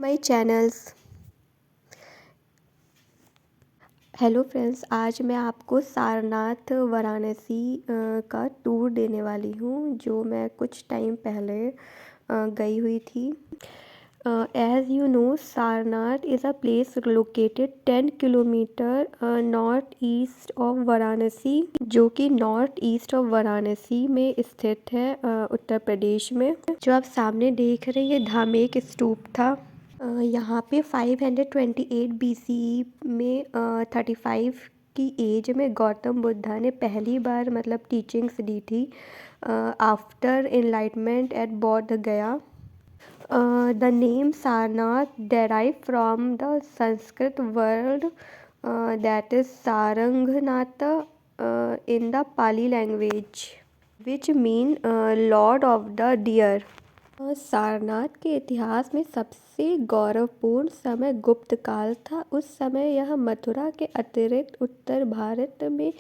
माई channels. Hello friends, आज मैं आपको सारनाथ वाराणसी का टूर देने वाली हूँ, जो मैं कुछ टाइम पहले गई हुई थी। As you know, Sarnath is a place located 10 kilometre north east of Varanasi, जो कि नॉर्थ ईस्ट ऑफ वाराणसी में स्थित है, उत्तर प्रदेश में। जो आप सामने देख रहे हैं, ये धामेक स्तूप था। यहाँ पे 528 BCE में 35 की एज में गौतम बुद्धा ने पहली बार टीचिंग्स दी थी after enlightenment at Bodh Gaya. The name Sarnath derive from the Sanskrit word that is Saranganath in the Pali language, which mean lord of the deer. Sarnath के इतिहास में सबसे गौरवपूर्ण समय गुप्त काल था। उस समय यह मथुरा के अतिरिक्त उत्तर भारत में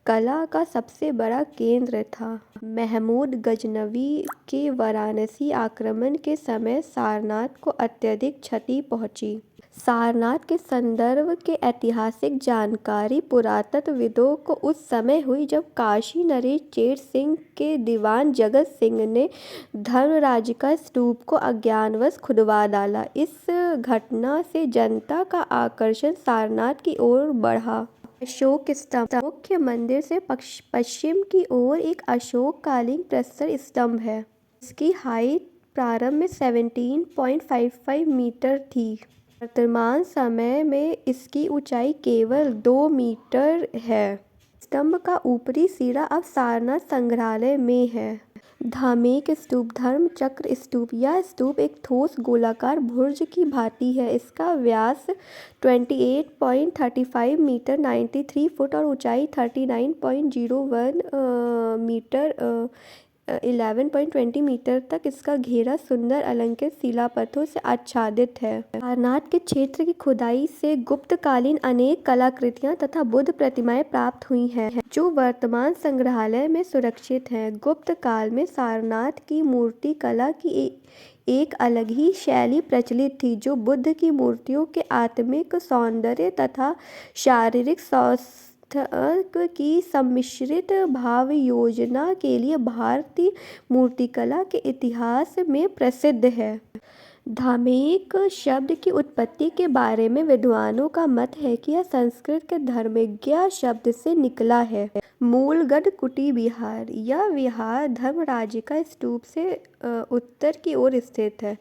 कला का सबसे बड़ा केंद्र था। महमूद गजनवी के वाराणसी आक्रमण के समय सारनाथ को अत्यधिक क्षति पहुंची। सारनाथ के संदर्भ के ऐतिहासिक जानकारी पुरातत्वविदों को उस समय हुई जब काशी नरेश चेर सिंह के दीवान जगत सिंह ने धर्मराज का स्तूप को अज्ञानवश खुदवा डाला। इस घटना से जनता का आकर्षण सारनाथ की ओर बढ़ा। अशोक स्तंभ मुख्य मंदिर से पश्चिम की ओर एक अशोककालीन प्रस्तर स्तंभ है। इसकी हाइट प्रारंभ में 17.55 मीटर थी। वर्तमान समय में इसकी ऊंचाई केवल 2 मीटर है। स्तंभ का ऊपरी सिरा अब सारनाथ संग्रहालय में है। धामेक स्तूप धर्म चक्र स्तूप। यह स्तूप एक ठोस गोलाकार भुर्ज की भांति है। इसका व्यास 28.35 मीटर 93 फुट और ऊंचाई 39.01 मीटर 11.20 मीटर तक। इसका घेरा सुंदर अलंकृत शिलापथों से आच्छादित है। सारनाथ के क्षेत्र की खुदाई से गुप्तकालीन अनेक कलाकृतियां तथा बुद्ध प्रतिमाएं प्राप्त हुई हैं, जो वर्तमान संग्रहालय में सुरक्षित हैं। गुप्त काल में सारनाथ की मूर्ति कला की एक अलग ही शैली प्रचलित थी, जो बुद्ध की मूर्तियों के आत्मिक सौंदर्य तथा शारीरिक स्वास्थ्य की सम्मिश्रित भाव योजना के लिए भारतीय मूर्तिकला के इतिहास में प्रसिद्ध है। धामेक शब्द की उत्पत्ति के बारे में विद्वानों का मत है कि यह संस्कृत के धर्मज्ञ शब्द से निकला है। मूलगढ़ कुटी विहार। यह विहार धर्मराज का स्तूप से उत्तर की ओर स्थित है।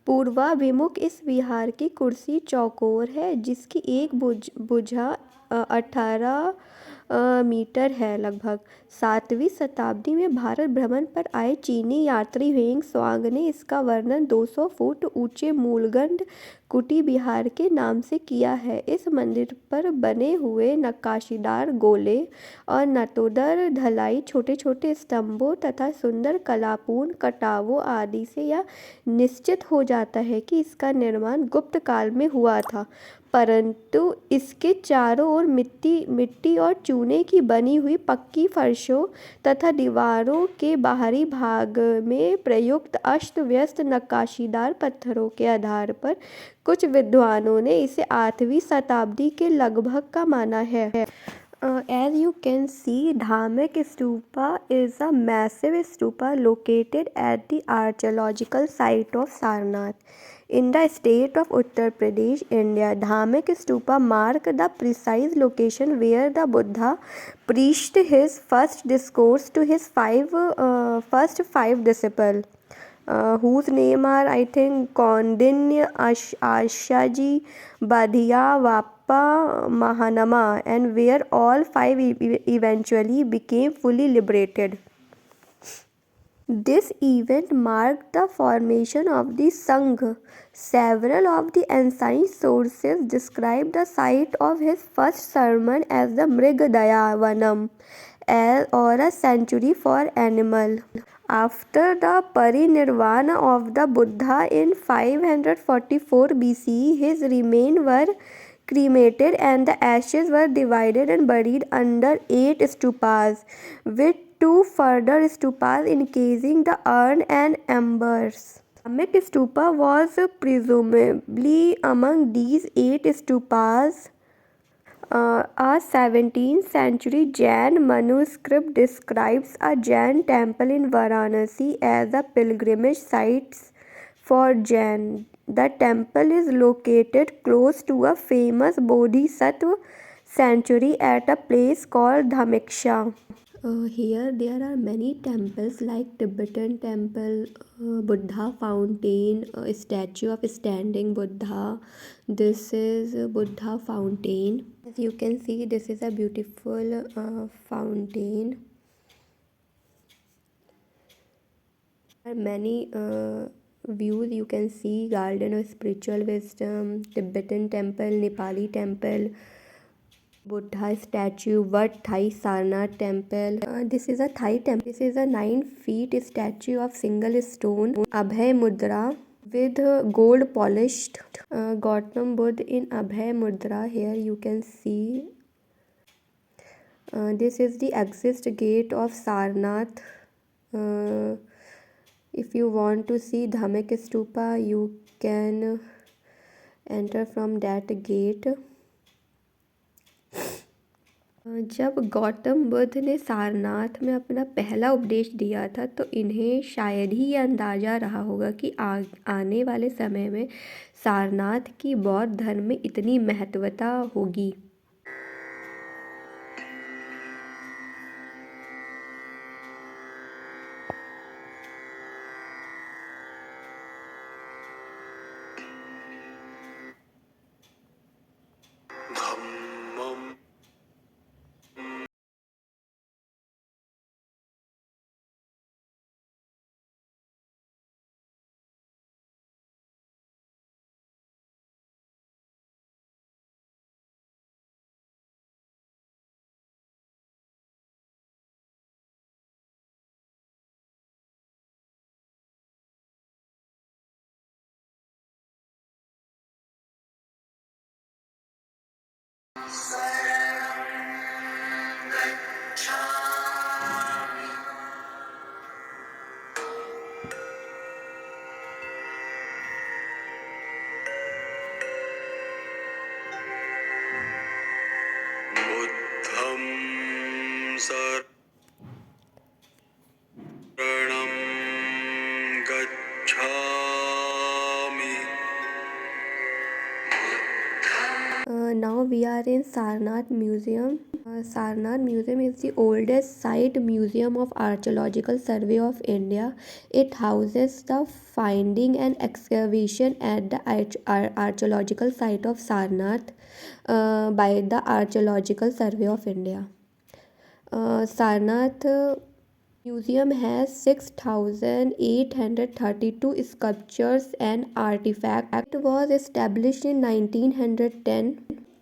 पूर्वाभिमुख इस विहार की कुर्सी चौकोर है, जिसकी एक भुजा 18 मीटर है लगभग। 7वीं शताब्दी में भारत भ्रमण पर आए चीनी यात्री हेंग स्वांग ने इसका वर्णन 200 फुट ऊंचे मूलगढ़ कुटी विहार के नाम से किया है। इस मंदिर पर बने हुए नक्काशीदार गोले और नटोदर ढलाई, छोटे छोटे स्तंभों तथा सुंदर कलापूर्ण कटावों आदि से यह निश्चित हो जाता है कि इसका निर्माण गुप्त काल में हुआ था, परंतु इसके चारों ओर मिट्टी और चूने की बनी हुई पक्की फर्शों तथा दीवारों के बाहरी भाग में प्रयुक्त अस्त व्यस्त नक्काशीदार पत्थरों के आधार पर कुछ विद्वानों ने इसे 8वीं शताब्दी के लगभग का माना है। As you can see, Dhamek Stupa is a massive stupa located at the archaeological site of Sarnath in the state of Uttar Pradesh, India. Dhamek Stupa mark the precise location where the Buddha preached his first discourse to his first five disciples. Whose name are, I think, Kaundinya, Ashaji, Badhiya, Vappa, Mahanama, and where all five eventually became fully liberated. This event marked the formation of the Sangh. Several of the ancient sources describe the site of his first sermon as the Mrigadaya Vanam, or a sanctuary for animals. After the parinirvana of the Buddha in 544 BCE, his remains were cremated and the ashes were divided and buried under 8 stupas, with 2 further stupas encasing the urn and embers. Dhamek stupa was presumably among these 8 stupas. A 17th century Jain manuscript describes a Jain temple in Varanasi as a pilgrimage site for Jain. The temple is located close to a famous Bodhisattva sanctuary at a place called Dhameksha. Here there are many temples like Tibetan temple, Buddha fountain, a statue of standing Buddha. This is a Buddha fountain. As you can see, this is a beautiful fountain. There are many views you can see: garden of spiritual wisdom, Tibetan temple, Nepali temple, Buddha statue, Wat Thai Sarnath temple. This is a Thai temple. This is a 9 feet statue of single stone, Abhay Mudra with gold polished. Gautam Buddha in Abhay Mudra. Here you can see. This is the exit gate of Sarnath. If you want to see Dhamek Stupa, you can enter from that gate. जब गौतम बुद्ध ने सारनाथ में अपना पहला उपदेश दिया था तो इन्हें शायद ही ये अंदाज़ा रहा होगा कि आने वाले समय में सारनाथ की बौद्ध धर्म में इतनी महत्वता होगी। बुद्धं शरणं गच्छामि. Now we are in Sarnath Museum. Sarnath Museum is the oldest site museum of Archaeological Survey of India. It houses the finding and excavation at the archaeological site of Sarnath by the Archaeological Survey of India. Sarnath Museum has 6,832 sculptures and artifacts. It was established in 1910.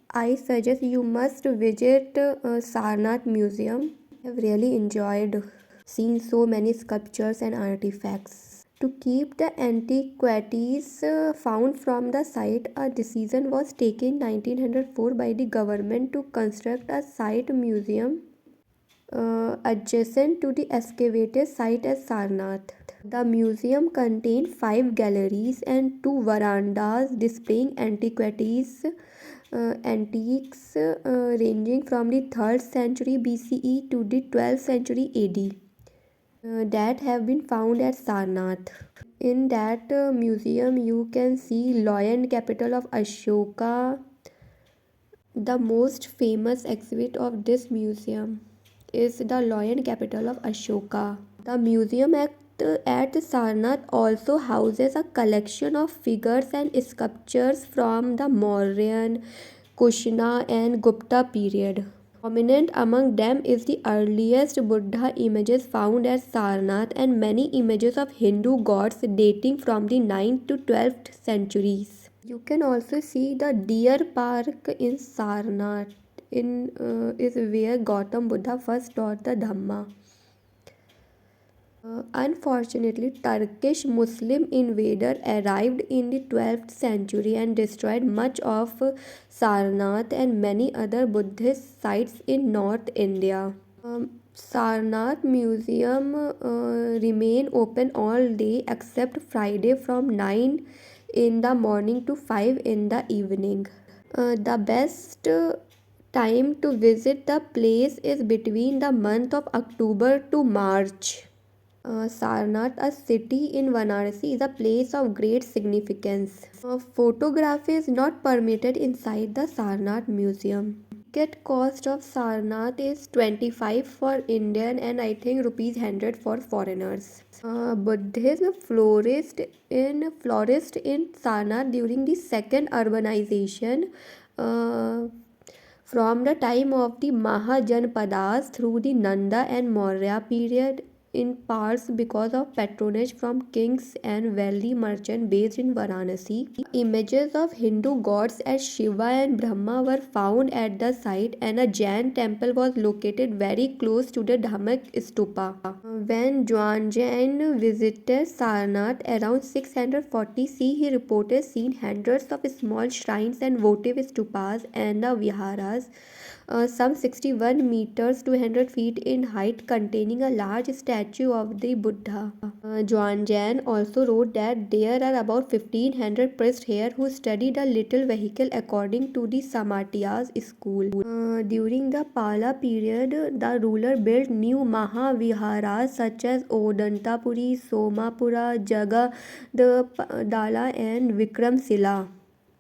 I suggest you must visit Sarnath Museum. I have really enjoyed seeing so many sculptures and artifacts. To keep the antiquities found from the site, a decision was taken in 1904 by the government to construct a site museum adjacent to the excavated site at Sarnath. The museum contained 5 galleries and 2 verandas displaying antiquities, antiques ranging from the 3rd century BCE to the 12th century AD that have been found at Sarnath. In that museum, you can see lion capital of Ashoka. The most famous exhibit of this museum is the lion capital of Ashoka. The museum at Sarnath also houses a collection of figures and sculptures from the Mauryan, Kushana and Gupta period. Prominent among them is the earliest Buddha images found at Sarnath and many images of Hindu gods dating from the 9th to 12th centuries. You can also see the deer park in Sarnath. Is where Gautam Buddha first taught the Dhamma. Unfortunately, Turkish Muslim invader arrived in the 12th century and destroyed much of Sarnath and many other Buddhist sites in North India. Sarnath Museum remain open all day except Friday from 9 in the morning to 5 in the evening. The best time to visit the place is between the month of October to March. Sarnath, a city in Varanasi, is a place of great significance. Photography is not permitted inside the Sarnath Museum. Ticket cost of Sarnath is 25 for Indian and I think rupees 100 for foreigners. Buddhism flourished in Sarnath during the second urbanization. Uh, from the time of the Mahajanpadas through the Nanda and Maurya period, in parts because of patronage from kings and wealthy merchants based in Varanasi. Images of Hindu gods as Shiva and Brahma were found at the site, and a Jain temple was located very close to the Dhammak stupa. When Zhuangzhen visited Sarnath around 640 CE, he reported seeing hundreds of small shrines and votive stupas and the viharas, some 61 meters to 100 feet in height, containing a large statue of the Buddha. Zhuangzhen also wrote that there are about 1500 priests here who studied a little vehicle according to the Samatiyas school. During the Pala period, the ruler built new Mahaviharas such as Odantapuri, Somapura, Jagadala and Vikramsila.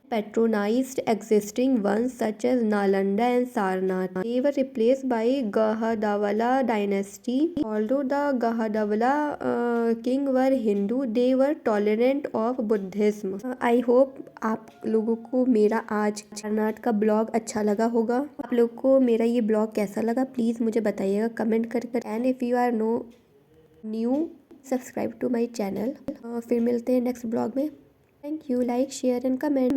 Patronized existing ones such as Nalanda and Sarnath. They were replaced by Gahadavala dynasty. Although the Gahadavala king were Hindu, they were tolerant of Buddhism. I hope आप लोगों को मेरा आज सारनाथ का blog अच्छा लगा होगा। आप लोग को मेरा ये ब्लॉग कैसा लगा प्लीज़ मुझे बताइएगा कमेंट कर and if you are new subscribe to my channel. फिर मिलते हैं नेक्स्ट ब्लॉग में। Thank you, like share and comment.